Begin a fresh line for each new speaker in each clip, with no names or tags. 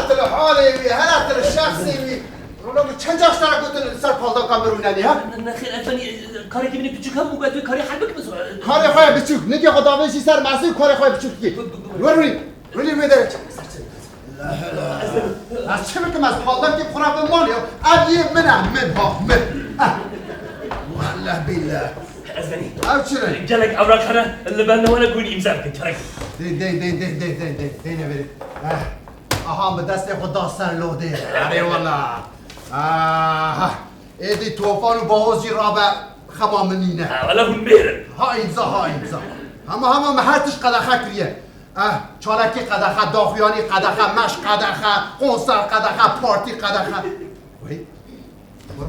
هلا الحالي هلا الشخصي رولا چند جاش ترا گفتن سر پالدا کامرونانی ها
نه خیر افنی کاری که بینی پیچوک هم موقع کاری حل بکنم
کاری خواه بچوک نگه خدا بهشی سر مسئول کاری خواه بچوک کی رولی میده از چه میکنم از پالدا که خورا به مالی اب یه من والله بالله
ازنی
او چرا
جلك اوراق هنا اللي بالنا وانا اقول امزاج كرك
دی نبری آها به دست خدا سر لوده اره والا ایدی توفان و باوزی رابع خمامنینه
ولا هم مهر
ها امضا همه محرتش قدخه کریه چالکی قدخه داخیانی قدخه مش قدخه قنصر قدخه پارتی قدخه وی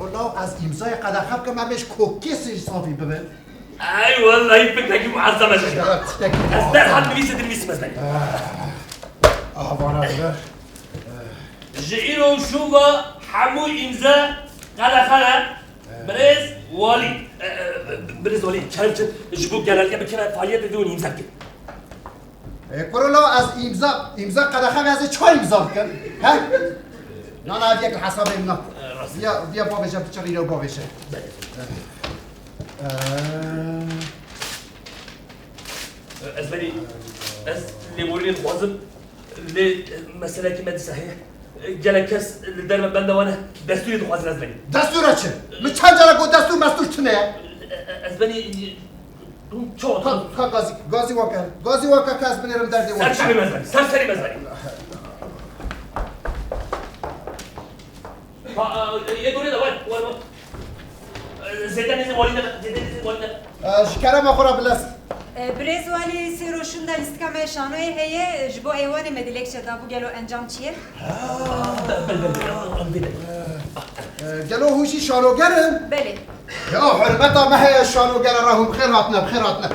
والله از امضای قدخه که من بهش کوکیسش صافی ببین
اي والله فكرك معظمه شكل استاذ حد بيسد الميس مثلا
وانا
جئيرو شوبا حمو امزا قال خلا بريز ولي چند جبو جلال بکنه فعالیت بدون امضا کن
کرولا از امضا قدخه از چای امضا کن ها نه یک حساب اینا بیا با بشه چرا اینو با بشه
اسمعني اللي موريني الخوازم اللي مسألة كما صحيح جالك كاس الدرب بنده وانا دستوري الخوازم اسمعني
دستور چه؟ من چند جا گفت دستور مستور چنه؟
اسمعني شو
گازی واکر که از بنیرم در دیوار
سرسری مزمني یه دوری ده وای زیدن نیزی والینه
شکره ما خورا بلست
برز والی سیروشون در لیست کمه شانوی هیه جبو ایوان مدیلک شده بو گلو انجام چیه؟
گلو هوشی شانوگرم؟
بله
یا حرمتا ما هی شانوگر راهم بخیر هاتنا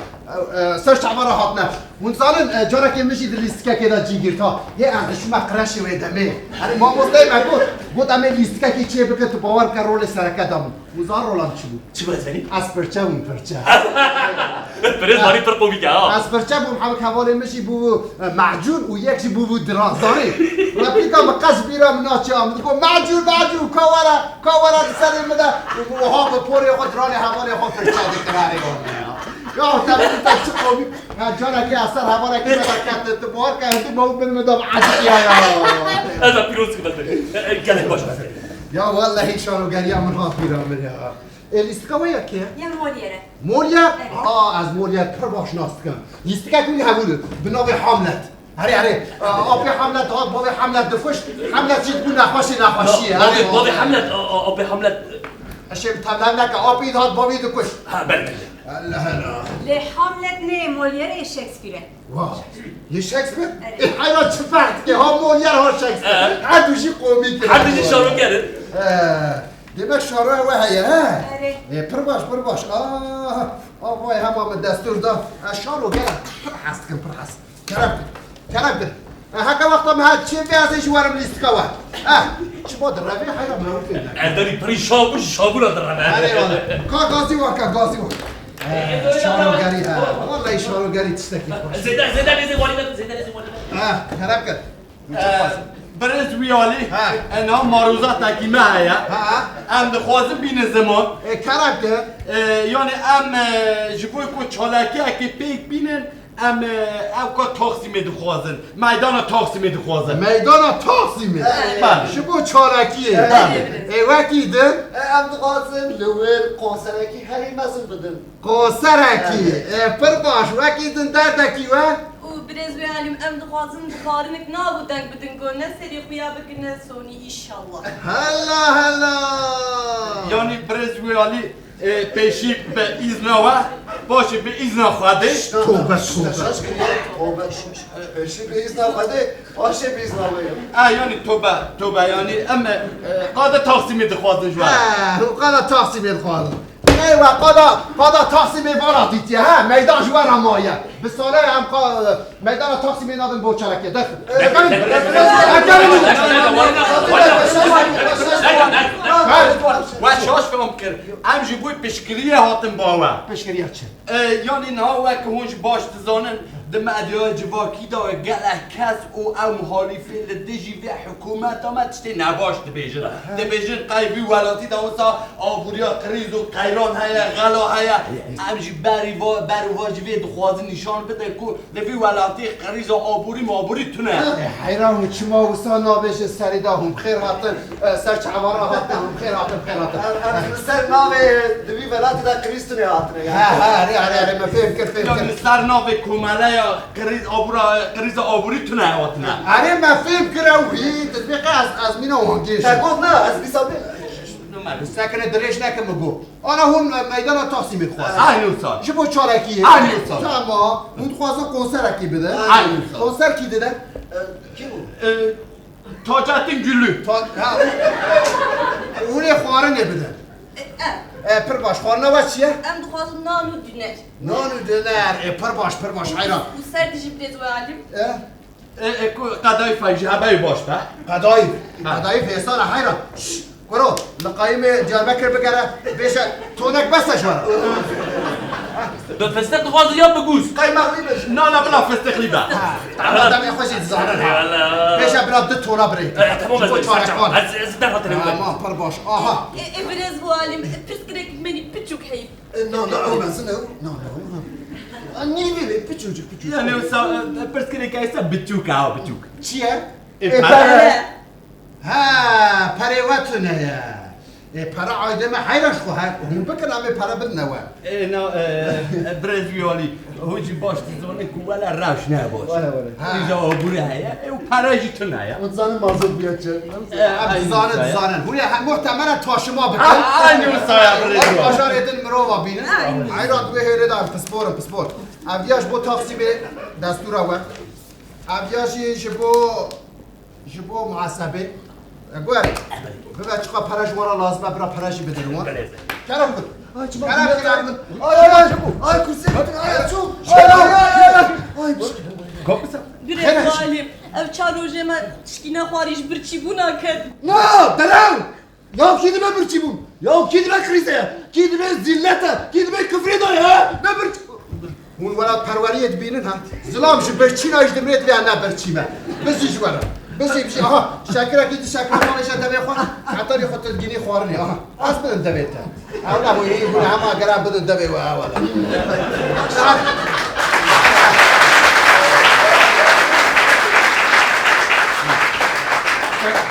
سرچ عبارة هاتنا ونزالن جارك يمشي دليستكا كده جيجيرتا يا أخي شو ما قرش ويدمي أنا ما مصدق ما قلت أمي دليستكا كي شيء بكت باور كرول سركة دام وزار رولان
شو بزني؟
أسبرتشا ومبرتشا
بريز ماري فرقو بيجا
أسبرتشا بمحاول حوالي مشي بو معجون وياك بو درازاني رابيكا مقاس بيرا مناتشا تقول معجون كوارا تسلم مدا وهاك بوري خدراني حوالي خد فرتشا دكراري يا تبي تشوفي جانا كي أثر هوانا كي بتركت تبور كهدي موت من مدام عادي يا
هذا بيروز كده قال باش
يا والله شانو قال يا من هات بيرام يا الاستقامية كيا
يا موليرة
موليا از موليا كرباش ناستكم يستكا كل هبول بنوبي حملت هري أبي حملت هاد بابي حملت دفش حملت جد بنا نخوشي
بابي حملت أبي حملت
الشيء بتعمل لك أبي هاد بابي دكش
بل
هلا
لحملة نه موليرة شكسبيره
واو يا شكسبير الحيرة شفعت كي هم مولير هو شكسبير عدو شي قومي كده
حد شي شارو كده
دماغ شارو وهي ها
اره
برباش وای همه من دستور دا شارو گرم پرحست کرم هكا وقت ما هاد شي بيازي جوارم الاستكوا شو بود الربيع حيرة ما فين
عندني بري شابو لا درنا
غازي واكا شارو غاري والله شارو غاري تشتكي
زيدان
خراب
برز ویالی انها ماروزات کی معایا ام دخوازم بین زمان
خراب کرد
یعنی ام جبوی کو چالاکی کی پیک بینن ام کو تقسیم دخوازن میدان تقسیم دخوازن
میدان تقسیم شبو چالاکیه وکی ده
ام دخوازن لول قنصرکی هی مزن بدن
قنصرکی پرباش وکی دن دردکی و
برز ويالي ام دخوازن دخارنك نابودك بدن قولنا سري خويا بكنا سوني ان شاء الله
هلا
یعنی برز ویالی پیشی به ایزنا و باشه به ایزنا خودش
توبه
پیشی به ایزنا خواده باشه به ایزنا بگم
یعنی توبه یعنی ام قاده تقسیم دخوازن جوار
قاده تقسیم الخوازن ايوه قاده تقسیم بالا دیتی ها میدان جوار همایه به ساله هم میدان تقسیم نادن بوچلکه دخل
و شاش فهم کرد ام جبوی پشکریه هاتم باوه
پشکریه چه؟
یعنی نه وقت هونش باش تزانن دم ادیا جواکی دا گله کس او مخالفی لدیجی و حکومت ما تشتی نباش دبیجن قایبی ولاتی دا وسا آبوریا قریز و قیران هیا غلا هیا امجی بری واجبی دخوازی نشان بده کو لفی ولاتی قریز و آبوری تونه
حیران چما وسا نابش سری دا هم خیر هاتن سر چعوارا هاتن هم خیر هاتن
سر ناو دوی ولات دا قریستونه هاتنه
ها ما فهم
یا سر ناو کومله یا قریز آبوری تونه هاتنه
آره ما فهم کراوی تطبیق از مینا وانگیش
تقول نه از بیسابه
ساكن دريش ناكم مقو انا هم ميدان تقسيم الخواص
نوسا
جيبو تشاركي
نوسا
تمام متخوازن کنسر کی بده
نوسا
کنسر کی دده
کی بود
تاجاتین گلü
اونی خواره نبده پر باش خوارنا باش چیه؟
ام دخوازم نانو دینر
نانو دینر پر باش حیران
و سر دیجی بلیز و علیم
قدای فجعه باش به
قدای فیصال حیران برو لقایم دیاربکر بگره بیشه تونک بسته شوره
دو فستق دخواز یا بگوز
قای مغلی بش
نه بلا فستقلی به
آدم خوشی زانه بیشه بلا دو تونا برید
تمام از در خاطر
اما پر باش آها
بلیز و علیم پرسکرک منی پچوک حیب
نه نیویلی پیچوک
یعنی پرسکری که ایسا بچوک
چیه؟
پره
ها پریوتونه یا پرا عایده ما حیرش خواهد هم بکر همه پرا بدنوه
نه برزویالی هوچی باش تزونه کولا روش نباش اینجا آبوره هیا او پراجی تو نه
اون زن مازد بیاد چه
زانن هولی محتمل تا شما بکن
اینو سایا برزویالی
آشار ایدن مروا بینن حیران دوی هیره دار پسپور اویاش بو تاقسی به دستور اوه اویاشی جبو معصبه گوری ببا چقا پرش ورا لازمه برا پرشی بدنوان کرم بود
آی کرسی آی چو
بلیز و علیم او چالوجه ما تشکینا خواریش برچی بونا کرد
نه دلم یا کی دم برچی بون یا کی دم کریزه کی دم زلته کی دم کفری دای ها نه برچی
اون ولاد پروریت بینن هم زلام شو برچی ناش دمرت لیا نه برچی ما بسی جوارا بسی بشی آها شکر کی شکر مالش دبی خو حتی خود تلگینی خوارنی آها از بدن دبیت اولا مو یی بنا ما اگر بدن دبی و اولا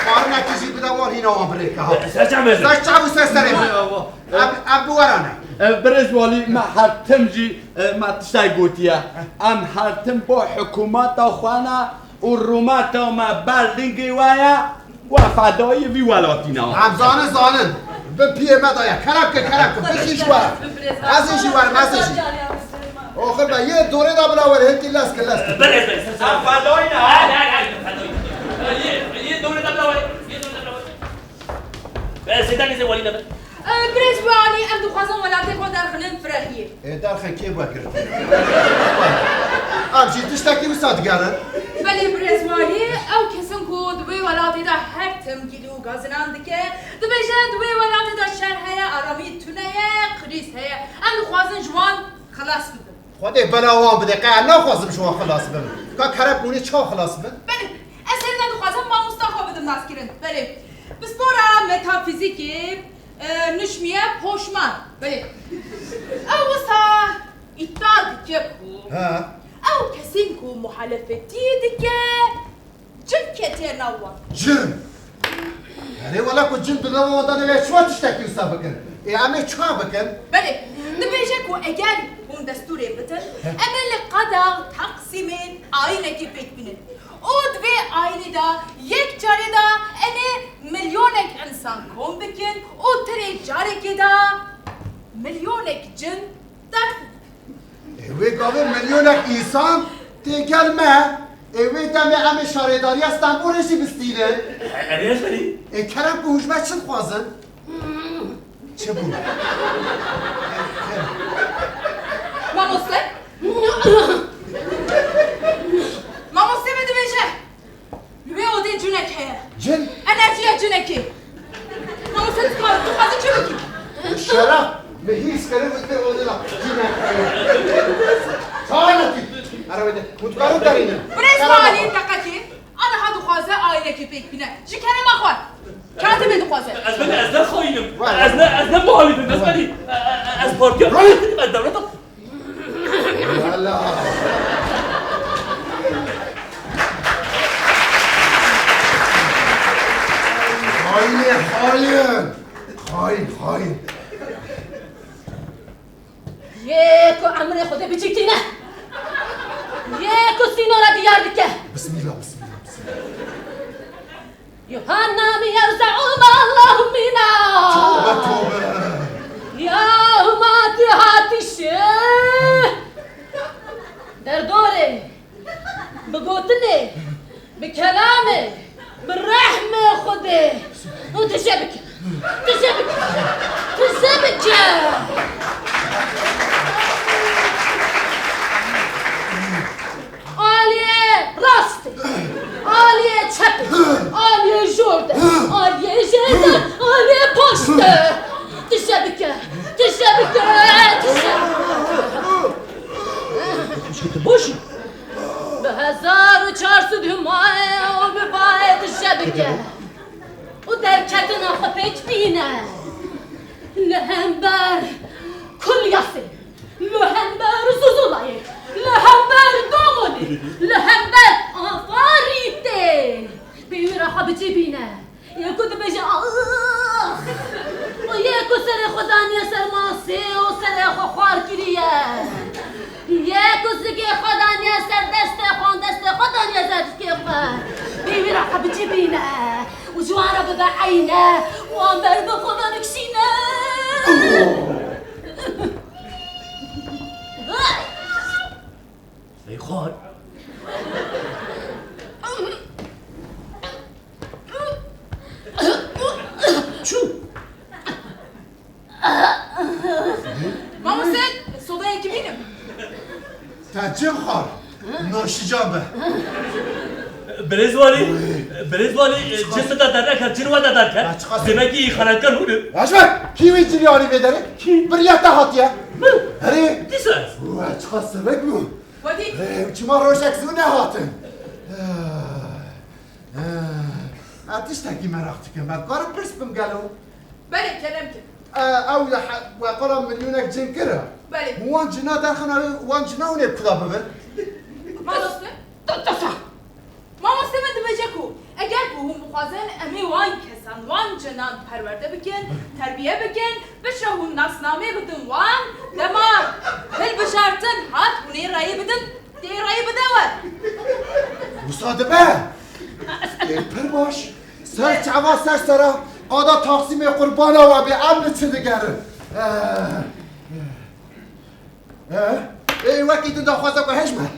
خوارنا کیزی بدوار هینا امریکا سرچ سرسری اب ورانه
برزوالی ما حتم جی ما تشتای گوتیه ام حتم با حکومت خوانا و رومت ما بلدنگی وایا و فدای وی ولاتینا
هم زانن به پیه مدایا کرک بشیش ورا ازشی ورا مسیشی آخر با یه دوره دا بلا ور هیتی لاس
ام فدای
یه دوره دبلا ولی سیدانی زی ولی نبه
بريز واني ام دخوازم ولاتی خود در خلیم فرهیه
دار خکی با کرد امشی تشتکی و سادگارن
بله بريز واني او کسن کو دوی ولاتی دا هر تم گیلو گازنان دکه دوی ولاتی دا شهر هیا آرامی تونه قریس هیا ام دخوازن جوان خلاص بدن
خودی بلاوان بده قیل نخوازم شما خلاص بم که کرب بونی چا خلاص بم
بله اصلا دخوازم ما مستخوا بدم ناس کرن بله بسپورا متافیزیکی نشمیه پوشمان بله او وسا ایتاد دکه کو او کسین کو محالفتی دکه جن کتیر نوا
جن یعنی ولا کو جن بلاوان داره شما تشتکی و سابقن همه چا بکن
بله نبیجه کو اگر اون دستوری بتن اما لقدر تقسیم آینه کی پیک بینن او دوی آینه دا یک جاره دا انه میلیونک انسان کن بکن او تری جاره که دا میلیونک جن در
اوی گاوه میلیونک انسان تیکل مه اوی دمه همه شارداری استنبولشی بستیله
علیش بلی
کرم که هجمت چند خوازن؟ چه بود؟
ماموسه ماموسه بده بشه روی اوده جونک هیا
جن؟
انرژی جونکی ماموسه تو خوازی چه بکی؟
شرف به هیچ کرده بود به اوده لا جنک تا نتی ارا بده بینم
برزوانی دقیقی انا هادو خوازه آینه که پیک بینه جی کنه ما خواد کاتب دو خوازه
از نه خواهیم از نه محالیدم از بلی از پارتی ها کنیم از دولت ها
والا خاین
یکو امر خود بچیتینه یکو سینورا دیار بکه
بسم الله
يوحنا يرزعون الله منا
توبه
يا ما تهات الشيء در دوري بقوتني بكلامي بالرحمة خدي وتشبك آلیه راستی آلیه چپی آلیه جورده آلیه جیده آلیه پشته تشبکه مشکل باشی به 1400 همایه و به باید تشبکه و در کتنا خفیت بینه لهمبر کل یاسی لهمبر زوزولایی لهمبر دومونی لهمبر آفاریته بیوی را خبتی بینه یکو تو بجه و یکو سر خدانی سر ماسی و سر خوار کریه یکو سگه خدانی سر دست خدانی سر خود بیوی را خبتی بینه و جوان را ببه عینه و آنبر به خدا نکشینه
ای خواهر چو
ماما سید صدای کی بینم
تجه خار ناشجابه
برزوالی جسد در نکرد چنو در کرد زمکی خرانکر هونه
عجبك كيف يجري علي بدري؟ بريات هاتيا هري
دیساز
واتخا سبك مو
ودی
وشما روشك زونه هاتن تشتكي مرختك ما قرب برسبم قالوا
بله کلم که
او وقرا مليونك جنكره
بله
وان جنا داخل وان جنا وني كذا ببل
ماما من دبجه کو اگر بو هم بخوازن امی وان کسان وان جنان پرورده بکن تربیه بکن بشه هم نصنامه بدن وان دمار هل بشارتن هات بونی رای بدن دی رای بدور
مصادبه پر باش سر تعوا سر سرا قادا تقسیم قربانا و به امن چه دگره ای وکی تو دخوازه که هشمه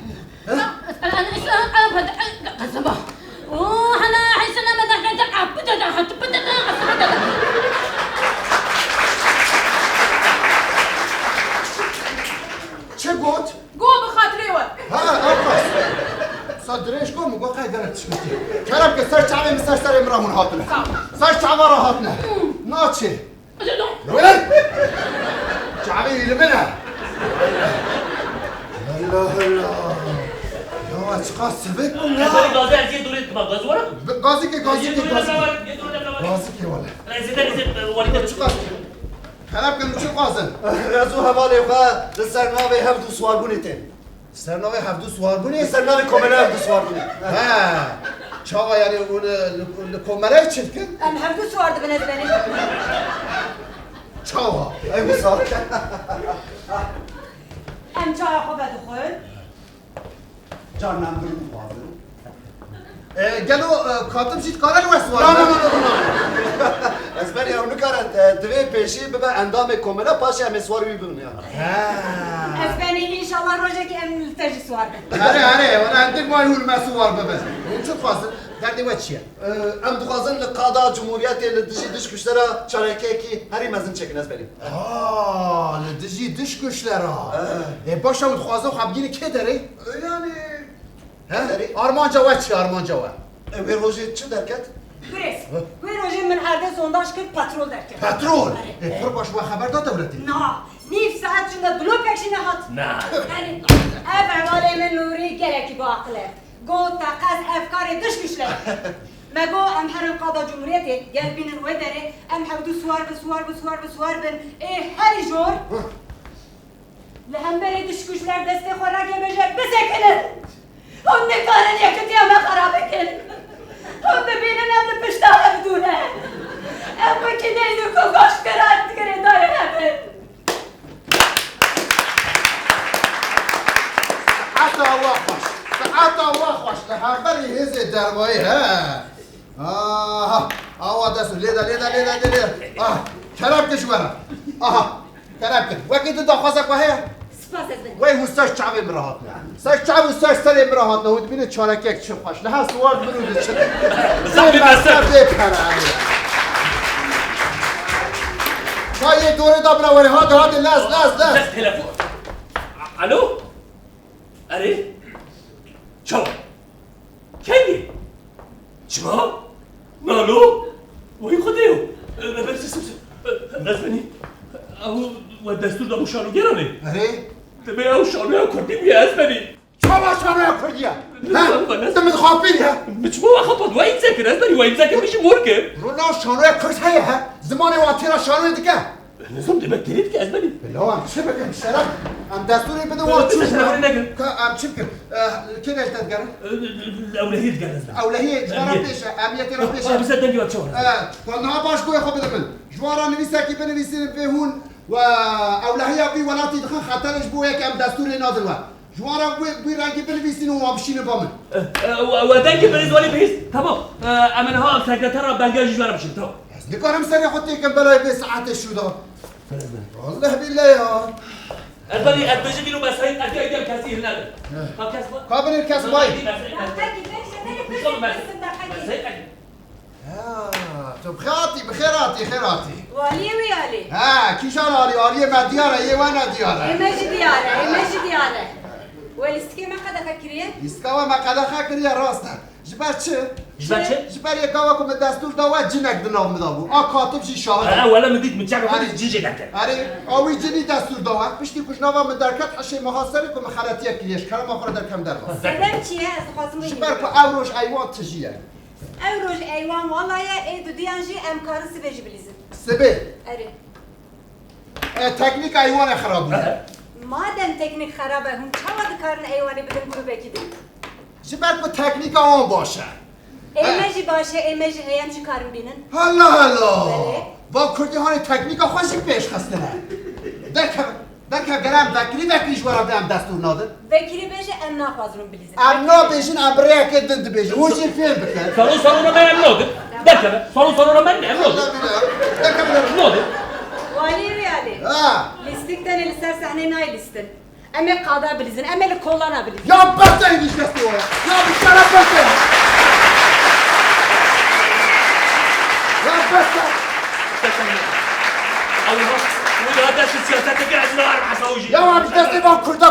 چه گوت؟
گو بخاطره ور
آقاس صدريش قوم وقو قايدرت شفتي كلام كسر تعبي مسر سر امرامون هاتنا سر تعبا راهاتنا ناتشي ولد تعبي لمنها الله يا اشخاص سبكم
از بلی گازه از یه دوره با گاز ورم
غازي كي غازي
یه
كي
دوره
غازي
دبلور یه دوره دبلور
غازي كي ولا
زیده والیده
اشخاص كلام كن شو غازن
رازو حوالی خواه لسرناوی هفدو سوارگونی تین
سرناوي هفدو سواربوني
لسرناوی کاملا هفدو سوارگونی
ها چاوا يعني الكومري تشتكن
ام هفدو سوارد بنزبني
چاوا
ای بسار
ام چای خوب دخول
جان نمدون خوازن
قالوا كاتب شيت كارك وسوار
نه از بری اونو کارن دوی پیشی ببه اندام کاملا پاش همه سواروی بگنی
از بني ان شاء الله روجك ام تجي سوارد
هري وانا عندك ما يقول ما سوار ببس شو تفاصل دردي واتشيا
ام دخوازن لقادا جمهوریت لدشی دش کشترا چارکه کی هری مزن چکن از بریم
لدجي دش كشلرا باشا متخوازه خبگینی که داری؟
یعنی
آرمان جواد چی آرمان جواد؟
وی روژی چه درکت؟
بريس وين روجي من هذا سونداش كل باترول دركه
پترول پر باش و خبر داد دولتی
نا نیف ساعت شده بلوکش نهات
نه
یعنی اف عوالی من نوری گلکی با عقله گو تقاز افکار دشکش لی مگو ام حرم قاضا جمهوریتی گل بینن و داره ام حودو سوار بن هری جور لهم بری دشکشلر دست خوراکی بجه بسکنن هم نکارن یکتی همه خرابه کن هم ببینن هم پشتا بدونه ام بکی نیدو که گوش کرد گره داره همه
حتى الله خوش لحقري هزي الدربوي ها دسو ليدا كربك شوارا كربك وكي تدو خاصك وهي
سپاس از من
وي مستاش شعبي مراهاتنا ساش شعب مستاش سري مراهاتنا ودبين تشارك يك تشوف خوش لها سوار منو لتشل زي مستاش بيبكر عليه شاي دوري دبرا وري هاد لاز
تلفون الو اره شو كيف شما نالو وين خديو بس نزلني او والدستور ده مشانو گرانه
اري
تبي او شانو كردي يا اسبني
شما شانو يا كرديا ها انت متخافين ها
مش مو خطط وين ذاكر اسبني وين ذاكر مش مركب
رونا شانو يا كرد هيا ها زماني واتيرا شانو دكا
نظام دي بكتيريت كاسبني
بالله ام شبك ام شرف ام دستوري بده واتشوف ام شبك كده تتقرا
الاولويه تقال
اولهيه جوارا بيش ام يتيرا بيش
بس تنجي واتشوف
فنها باش كوي خو بدمن جوارا نويسا كي بنويسين بهون واولهيه بي ولاتي دخن خاطر جبويا كام دستوري نازل وا جوارا بي رانكي بنويسين وامشين بامن
ودنجي بريزولي بيس تمام امنها سكرتير بنجاج جوارا بشم تمام
نكون مسري حطي كم بلاي في ساعات الشودا والله بالله يا
البني البيجي بينو مسائل اجي كثير هنا
قابل الكسباي تو بخيراتي
والی ویالی
ها كيشان علي ما دياره وانا دياره
ایمجی دیاره والسكي ما قد فكريه
يسكوا ما قد خاكريا راسنا جبار چه جبار يكوا كم دستور دوا جنك دنام دابو كاتب شي شاهد
ولا مديت متجاك جيجي دكتور
اري اوي جني دستور دوا بشتي كشنوا من دركات حشي محاصركم خراتيه كليش كلام اخر در كم دروا
سلام چیه از خواستم
جبار كو اوروش ايوان تجيه
اوروج ایوان والله ای دو دیانجی امکار سبج بلیزم
سبه
اره
تکنیک ایوان خراب
مادم تکنیک خرابه هم چقدر کارن ایوانی بدن گروه بکیدیم
جبار كو تکنیک آن باشه
ایمجی باشه ایمجی هیم چی کارم بینن
هلا با کردی هانی تکنیک خوشی پیش خسته نه دکه گرم وکیش ورا بدم دستور نادن
وکیلی بشه ام نخوازرون بلیزم
ام نا بیشین ام برای که دند بیشین وچی فیلم بکن
صاروا ما يملود دكتور صاروا ما يملود
دکه بلر
نود
والی ریالی لیستیکتن لسر صحنه نای لیستن امی قادا بلیزن امی لکولانا بلیزن
یا بسته اینیش دستی ویا یا بیشتر بسته یا بسته
الله ولا هذا السياسات قاعد نار حسوجي
یا ما بیشتر با کردا